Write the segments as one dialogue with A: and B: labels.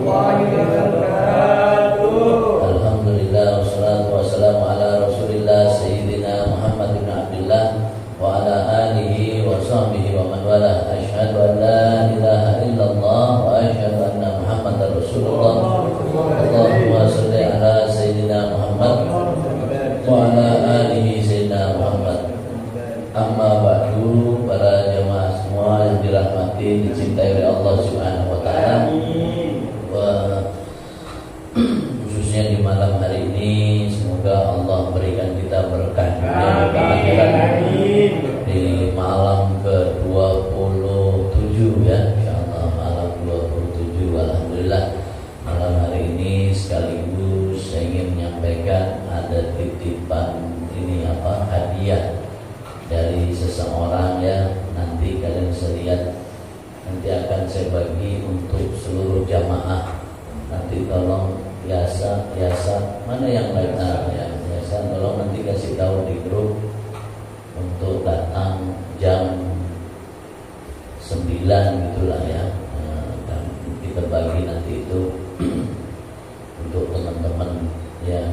A: Alhamdulillah wassalatu wassalamu ala Rasulillah Sayyidina Muhammad bin Abdullah wa ala alihi wa sahbihi wa man wala. Asyhadu an la ilaha illallah wa asyhadu anna Muhammadar Rasulullah. Allahumma shalli ala Sayyidina Muhammad wa ala alihi Sayyidina Muhammad. Amma ba'du, para jemaah semua yang dirahmati, dicintai oleh Allah Subhanahu wa taala. Khususnya di malam hari ini, semoga Allah berikan kita berkah dunia dan akhirat di malam ke-27 ya, insyaallah malam 27. Alhamdulillah malam hari ini sekaligus saya ingin menyampaikan ada titipan ini hadiah dari seseorang ya. Nanti kalian bisa lihat, nanti akan saya bagi untuk seluruh jamaah. Nanti tolong biasa mana yang lain ya, biasa tolong nanti kasih tahu di grup untuk datang jam 9 gitulah ya. Dan kita bagi nanti itu untuk teman-teman ya,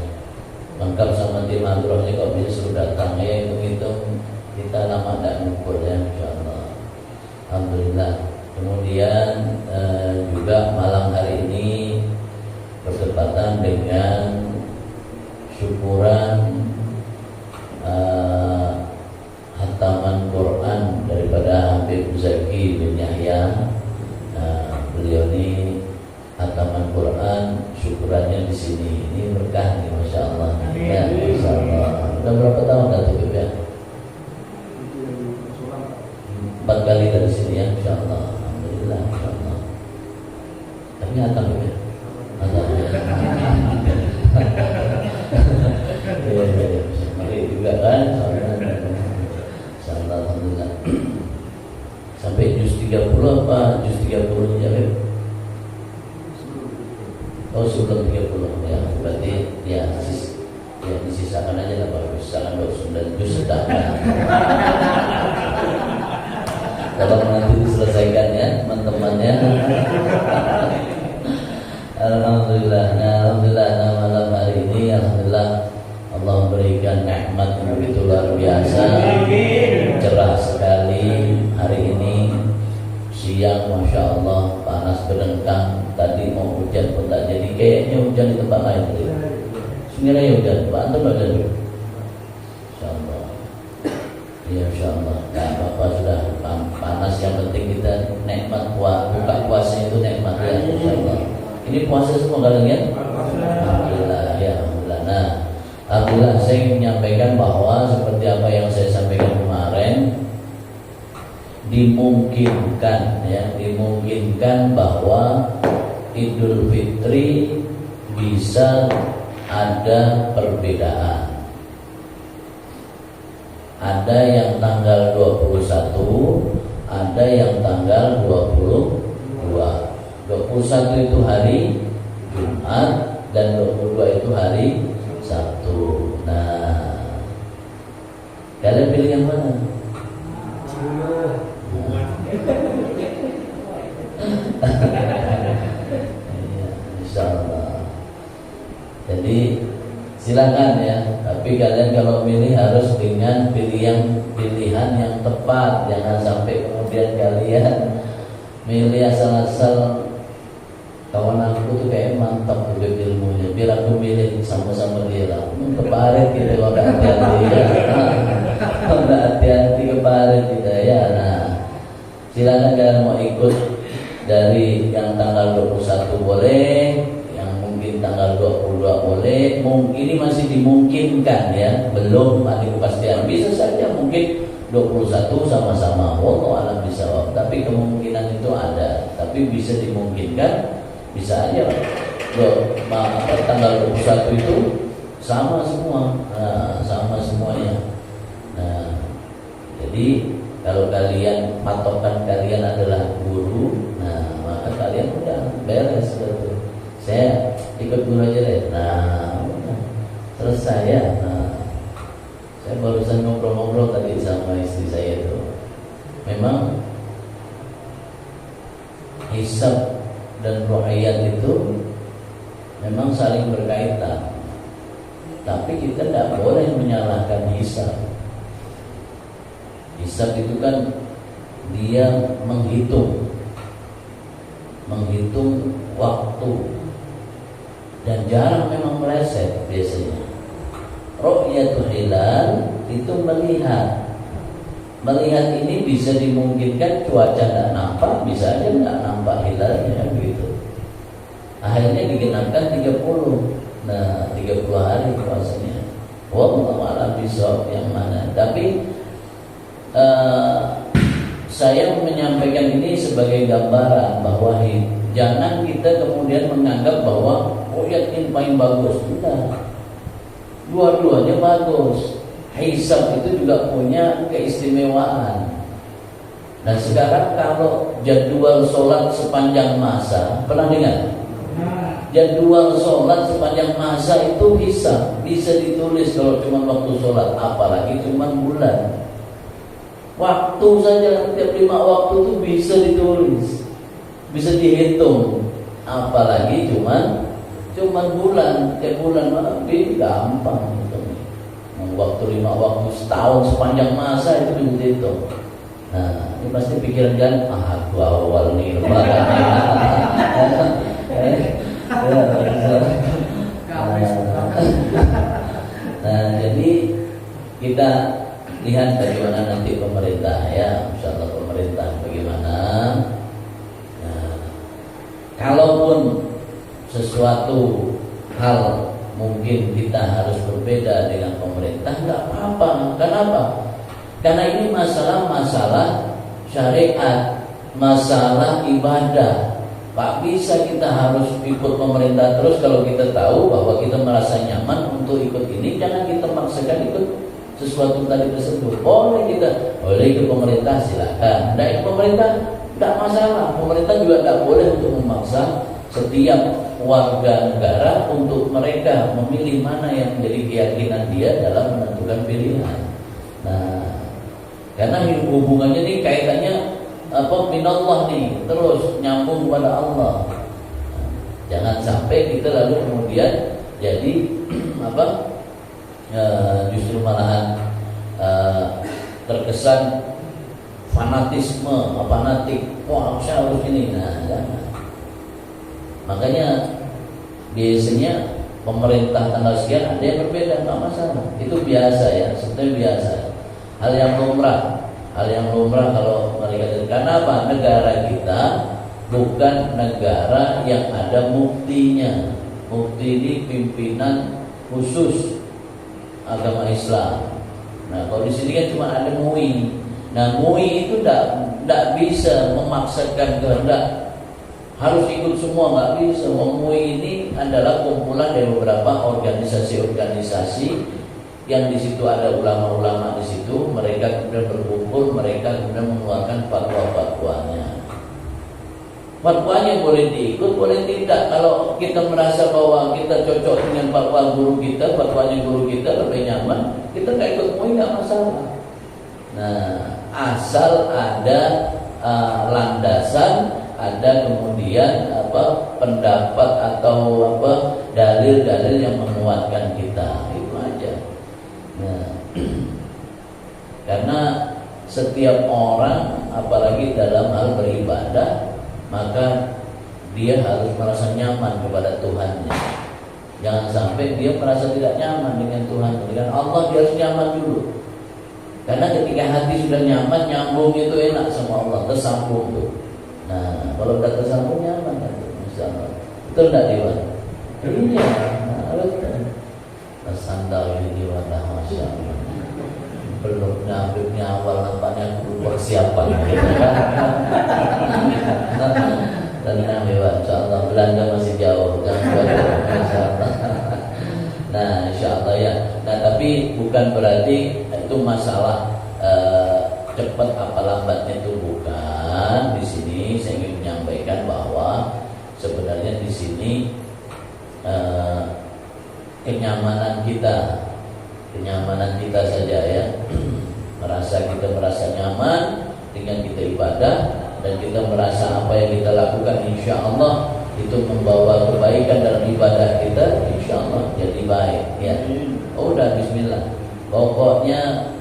A: lengkap sama tim adrohnya. Kalau bisa suruh datang ya, itu kita lama tidak ngukur ya, insyaallah. Alhamdulillah. Kemudian juga malam hari ini bertepatan dengan syukuran hataman Quran daripada Habib Zaki bin Yahya. Beliau ini hataman Quran, syukurannya di sini. Ini berkah nih, masya Allah. Ya, masya Allah. Udah berapa tahun dah tuh ya? 4 kali dari sini ya, insya Allah. Alhamdulillah, insya Allah. Tapi hatam ya. Mari juga kan, alhamdulillah. Sampai juz 30 apa juz 30 ya? Oh, sebelum 30 ya, berarti ya disisakan aja lah, kalau sisakan 29 juz sudah. Kalau nanti diselesaikan ya teman-temannya. Alhamdulillah. Nah, malam hari ini alhamdulillah Allah berikan nikmat yang begitu luar biasa. Cerah sekali hari ini. Siang masya Allah panas berdengkang. Tadi mau hujan pun tak jadi. Kayaknya hujan di tempat lain. Sebenarnya ya hujan. Pak Anton ada dulu. Insyaallah. Ya insyaallah. Nah, Bapak sudah panas. Yang penting kita nikmat buka puasa itu nikmat ya insyaallah. Ini puasa semua kalian? Alhamdulillah ya, alhamdulillah. Nah, alhamdulillah saya ingin menyampaikan bahwa seperti apa yang saya sampaikan kemarin, dimungkinkan bahwa Idul Fitri bisa ada perbedaan. Ada yang tanggal 21, ada yang tanggal 22. 21 itu hari Jumat dan 22 itu hari Sabtu. Nah, kalian pilih yang mana? Insyaallah. Jadi silakan ya. Tapi kalian kalau milih harus dengan pilihan yang tepat. Jangan sampai kemudian kalian milih asal-asal. Kawan aku tuh kayak mantap juga ilmunya, biar aku milih sama-sama dia lah. Keparet kita kalau hati-hati ya. Kalau hati-hati keparet kita ya. Nah, silakan kalian mau ikut dari yang tanggal 21 boleh, yang mungkin tanggal 22 boleh. Ini masih dimungkinkan ya, belum ada kepastian. Bisa saja mungkin 21 sama-sama. Wallahu a'lam bishawab. Tapi kemungkinan itu ada. Tapi bisa dimungkinkan. Bisa aja tanggal 21 itu sama semua. Nah, sama semuanya. Nah, jadi kalau kalian patokan kalian adalah guru, nah maka kalian udah beres gitu. Saya ikut guru aja deh. Nah, selesai ya. Nah, saya barusan ngobrol-ngobrol tadi sama istri saya itu. Memang hisab dan ruhiyat itu memang saling berkaitan. Tapi kita tidak boleh menyalahkan hisab. Hisab itu kan dia menghitung waktu, dan jarang memang meleset biasanya. Ru'yatul hilal itu melihat ini bisa dimungkinkan cuaca tidak nampak, bisa aja tidak nampak hilalnya gitu. Akhirnya digenapkan 30. Nah, 30 hari puasanya. Wallahu a'lam bishawab yang mana. Tapi saya menyampaikan ini sebagai gambaran bahwa jangan kita kemudian menganggap bahwa ru'yat ini paling bagus. Tidak. Dua-duanya bagus. Hisab itu juga punya keistimewaan. Nah, sekarang kalau jadwal sholat sepanjang masa, pernah dengar? Jadwal sholat sepanjang masa itu hisab, bisa ditulis kalau cuma waktu sholat, apalagi cuma bulan. Waktu saja, tiap 5 waktu itu bisa ditulis, bisa dihitung, apalagi cuma bulan. Tiap bulan lebih gampang gitu. Waktu 5 waktu setahun sepanjang masa itu bisa dihitung. Nah, ini pasti pikiran kan, aku awal nih nah, jadi kita lihat bagaimana nanti pemerintah ya, insyaallah pemerintah bagaimana. Nah, kalaupun sesuatu hal mungkin kita harus berbeda dengan pemerintah, nggak apa-apa. Kenapa? Karena ini masalah syariat, masalah ibadah. Pak, bisa kita harus ikut pemerintah terus kalau kita tahu bahwa kita merasa nyaman untuk ikut ini. Jangan kita maksakan ikut sesuatu tadi tersebut. Boleh ikut pemerintah, silakan. Nah, pemerintah tidak masalah. Pemerintah juga tidak boleh untuk memaksa setiap warga negara untuk mereka memilih mana yang menjadi keyakinan dia dalam menentukan pilihan. Nah, karena hubungannya ini kaitannya minallah nih, terus nyambung kepada Allah. Jangan sampai kita lalu kemudian jadi justru malahan terkesan fanatisme, fanatik. Wah, saya harus ini. Nah, jangan. Makanya biasanya pemerintah tanggal sekian ada yang berbeda, nggak masalah. Itu biasa ya, sebetulnya biasa. Hal yang lumrah kalau mereka. Karena apa? Negara kita bukan negara yang ada muftinya. Mufti ini pimpinan khusus agama Islam. Nah, kalau di sini kan cuma ada MUI. Nah, MUI itu tidak bisa memaksakan kehendak harus ikut semua, nggak bisa. MUI ini adalah kumpulan dari beberapa organisasi-organisasi yang di situ ada ulama-ulama di situ. Mereka kemudian berkumpul, mereka kemudian mengeluarkan fatwa-fatwanya. Fatwanya boleh diikut, boleh tidak. Kalau kita merasa bahwa kita cocok dengan fatwa guru kita, fatwanya guru kita lebih nyaman, kita nggak ikut MUI, nggak masalah. Nah, asal ada landasan, ada kemudian pendapat atau dalil-dalil yang menguatkan kita, itu aja. Nah, karena setiap orang apalagi dalam hal beribadah, maka dia harus merasa nyaman kepada Tuhannya. Jangan sampai dia merasa tidak nyaman dengan Tuhan, dengan Allah. Dia harus nyaman dulu. Karena ketika hati sudah nyaman, nyambung itu enak sama Allah, tersambung tuh. Nah, kalau udah tersambung nyaman kan, insyaallah. Betul enggak, Dewan? Iya. Nah, sandal ini warna masya Allah. Belum nyambungnya awal nampaknya persiapan. Tenang Dewan, insyaallah. Belanda masih jauh, insyaallah. Nah, insyaallah ya. Nah, tapi bukan berarti itu masalah cepat apa lambatnya, itu bukan. Di sini saya ingin menyampaikan bahwa sebenarnya di sini kenyamanan kita saja ya. Kita merasa nyaman dengan kita ibadah, dan kita merasa apa yang kita lakukan insya Allah itu membawa kebaikan dalam ibadah kita, insya Allah jadi baik ya. Udah bismillah. Pokoknya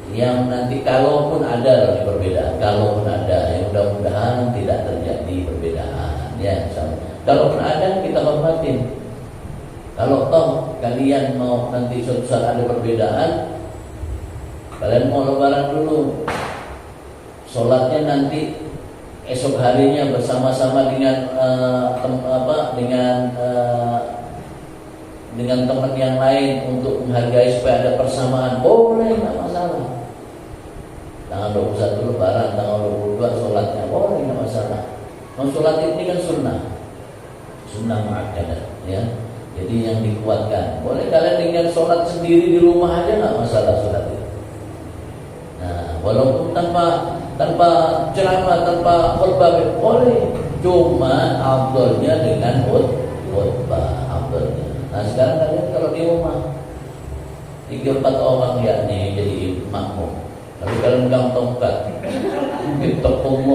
A: yang nanti kalaupun ada perbedaan, kalaupun ada, ya mudah-mudahan tidak terjadi perbedaan ya. Kalaupun ada kita hormatin. Kalau toh kalian mau nanti suatu saat ada perbedaan, kalian mau lebaran dulu, sholatnya nanti esok harinya bersama-sama dengan dengan teman yang lain untuk menghargai supaya ada persamaan, boleh, nggak masalah. Tanggal 21 lebaran, tanggal 22 sholatnya boleh, nggak masalah. Sholat ini kan sunnah muakkadah ya. Jadi yang dikuatkan. Boleh kalian dengan sholat sendiri di rumah aja nggak masalah sholat itu. Nah, walaupun tanpa ceramah, tanpa khutbah boleh. Cuma afdalnya dengan khutbah afdalnya. Nah sekarang kalian kalau di rumah 3-4 orang ya nih jadi makmum. Tapi kalian megang tongkat, tepung,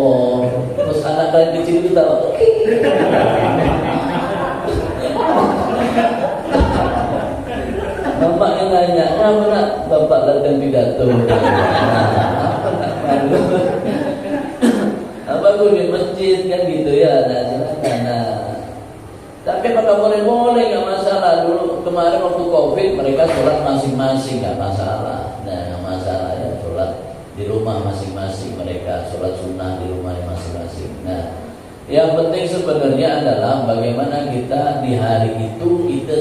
A: terus anak kalian kecil itu tahu. Bapaknya nanya, mana bapak latihan pidato? Apa gue di masjid kan gitu ya? Nah silakan. Tapi apakah boleh nggak masalah. Dulu kemarin waktu COVID mereka sholat masing-masing nggak masalah. Nah nggak masalah ya, sholat di rumah masing-masing, mereka sholat sunnah di rumah masing-masing. Nah yang penting sebenarnya adalah bagaimana kita di hari itu kita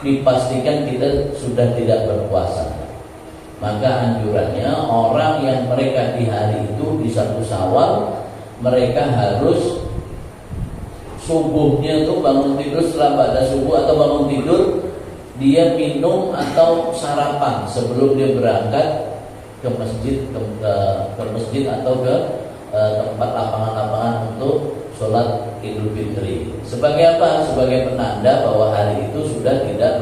A: dipastikan kita sudah tidak berpuasa. Maka anjurannya orang yang mereka di hari itu di 1 Syawal mereka harus subuhnya tuh bangun tidur, setelah pada subuh atau bangun tidur dia minum atau sarapan sebelum dia berangkat ke masjid, ke masjid atau ke tempat lapangan-lapangan untuk sholat Idul Fitri. Sebagai apa? Sebagai penanda bahwa hari itu sudah tidak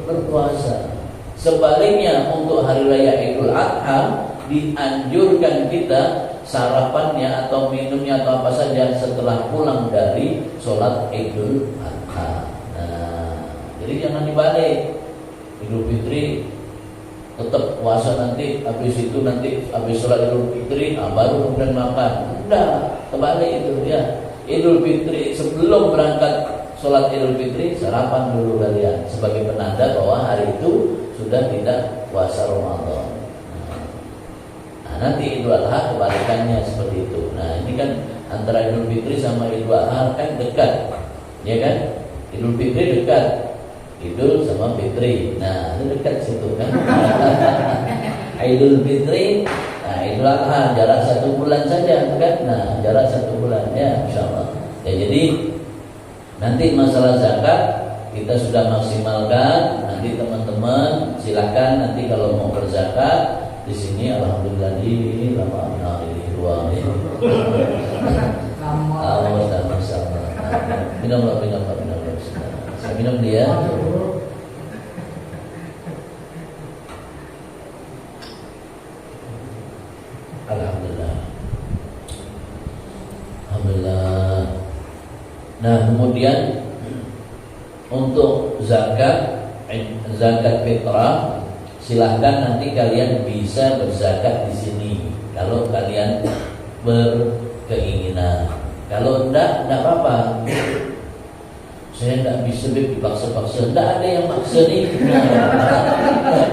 A: berpuasa. Sebaliknya untuk hari raya Idul Adha dianjurkan kita sarapannya atau minumnya atau apa saja setelah pulang dari sholat Idul Adha. Nah, jadi jangan dibalik. Idul Fitri tetap puasa nanti, habis itu nanti habis sholat Idul Fitri baru kemudian makan. Udah kebalik itu ya. Idul Fitri sebelum berangkat sholat Idul Fitri sarapan dulu kalian sebagai penanda bahwa hari itu sudah tidak puasa Ramadan. Nah, nanti Idul Adha kebalikannya seperti itu. Nah ini kan antara Idul Fitri sama Idul Adha kan dekat, ya kan? Idul Fitri dekat, Idul sama Fitri. Nah itu dekat situ kan. Idul Fitri, nah Idul Adha jarak 1 bulan saja kan? Nah jarak 1 bulan ya, insyaallah. Ya jadi nanti masalah zakat kita sudah maksimalkan. Nanti teman-teman silakan nanti kalau mau berzakat di sini alhamdulillah ini lama ini ruang ini. Minum. Saya minum dia. Alhamdulillah. Nah kemudian untuk zakat fitrah silahkan nanti kalian bisa berzakat di sini kalau kalian berkeinginan. Kalau enggak apa-apa. Saya enggak bisa dipaksa-paksa. Enggak ada yang maksa nih.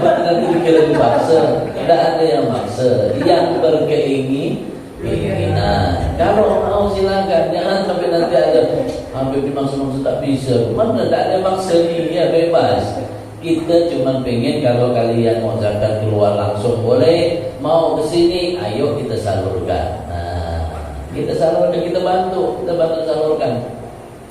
A: Nanti dikira dipaksa. Enggak ada yang maksa. Yang berkeinginan. Kalau mau silakan, jangan sampai nanti ada hampir dimaksa-maksa tak bisa. Mana enggak ada maksa nih, ya bebas. Kita cuma pengen kalau kalian mau zakat keluar langsung boleh, mau ke sini ayo kita salurkan. Nah, kita salurkan, kita bantu salurkan.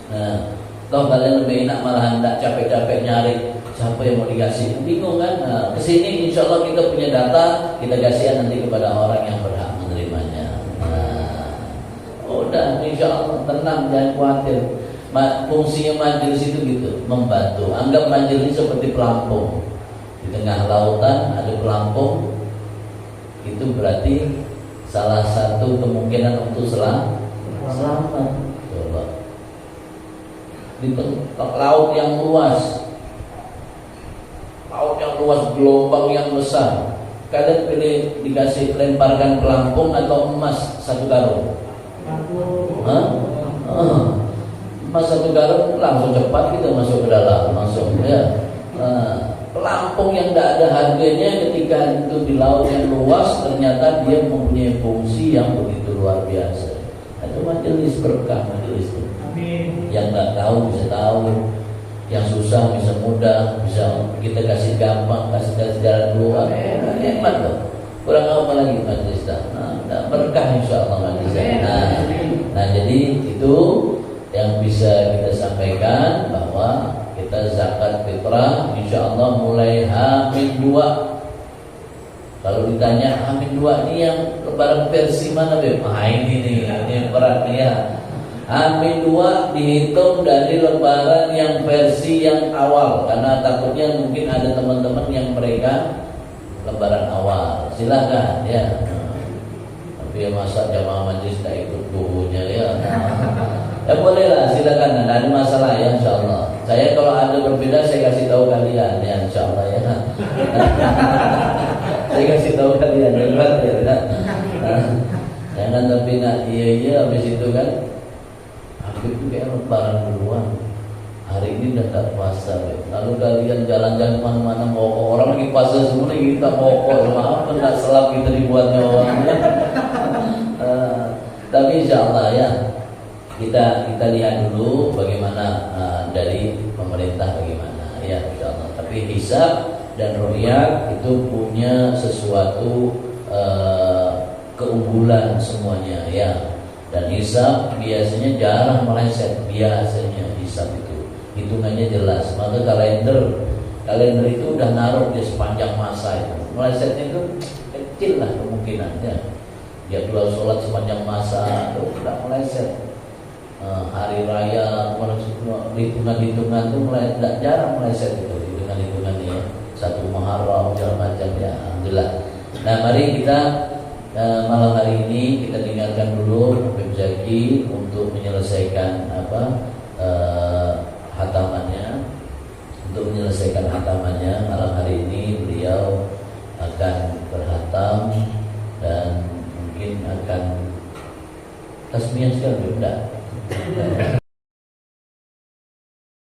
A: Nah, toh kalian lebih enak malah enggak capek-capek nyari siapa yang mau dikasih. Bingung kan? Nah, ke sini insyaallah kita punya data, kita kasih nanti kepada orang yang berhak menerimanya. Nah, udah insyaallah tenang, jangan khawatir. Fungsinya majelis itu gitu, membantu. Anggap majelis seperti pelampung. Di tengah lautan ada pelampung. Itu berarti salah satu kemungkinan untuk selamat. Coba di laut yang luas, gelombang yang besar. Kalian pilih dikasih lemparkan pelampung atau emas 1 karung? Emas 1 karung langsung cepat kita masuk ke dalam, langsung ya. Pelampung yang tidak ada harganya ketika itu di laut yang luas, ternyata dia mempunyai fungsi yang begitu luar biasa. Itu majelis berkah, majelis itu. Yang nggak tahu bisa tahu, yang susah bisa mudah, bisa kita kasih gampang, kasih jalan keluar. Hemat loh. Kurang apa lagi majelis dah. Nah, berkah insyaallah majelis. Nah, jadi itu yang bisa kita sampaikan, bahwa kita zakat fitrah insyaallah mulai H-2. Kalau ditanya H-2 ini yang lebaran versi mana, Beb? Ini yang berat nih ya. H-2 dihitung dari lebaran yang versi yang awal, karena takutnya mungkin ada teman-teman yang mereka lebaran awal. Silakan ya. Tapi ya masa jamaah majlis tidak ikut dulunya ya. Ya boleh lah, silakan, tidak ada masalah ya insyaallah. Saya kalau ada berbeda saya kasih tahu kalian ya insyaallah ya. Saya kasih tahu kalian ya. Jangan tapi nak iya habis itu kan. Habis itu kayak lebaran duluan. Hari ini udah tak puasa. Lalu kalian jalan-jalan kemana-mana mokok. Orang lagi puasa semua, kita mokok. Maaf nggak selap kita dibuatnya orang. Tapi insyaallah ya. Kita lihat dulu bagaimana dari pemerintah bagaimana ya insyaallah. Tapi hisab dan ru'yat itu punya sesuatu keunggulan semuanya ya. Dan hisab biasanya jarang meleset, biasanya hisab itu hitungannya jelas. Maka kalender itu udah naruh di sepanjang masa itu. Melesetnya itu kecil lah kemungkinannya. Jadwal sholat sepanjang masa itu udah meleset. Hari raya, hitungan-hitungan itu mulai tidak jarang meleset itu, hitungan-hitungannya ya. 1 Muharram segala macam ya, alhamdulillah. Nah, mari kita malam hari ini kita tinggalkan dulu Habib Zaki untuk menyelesaikan hatamannya. Untuk menyelesaikan hatamannya malam hari ini beliau akan berhatam dan mungkin akan tasmiyah sekali enggak?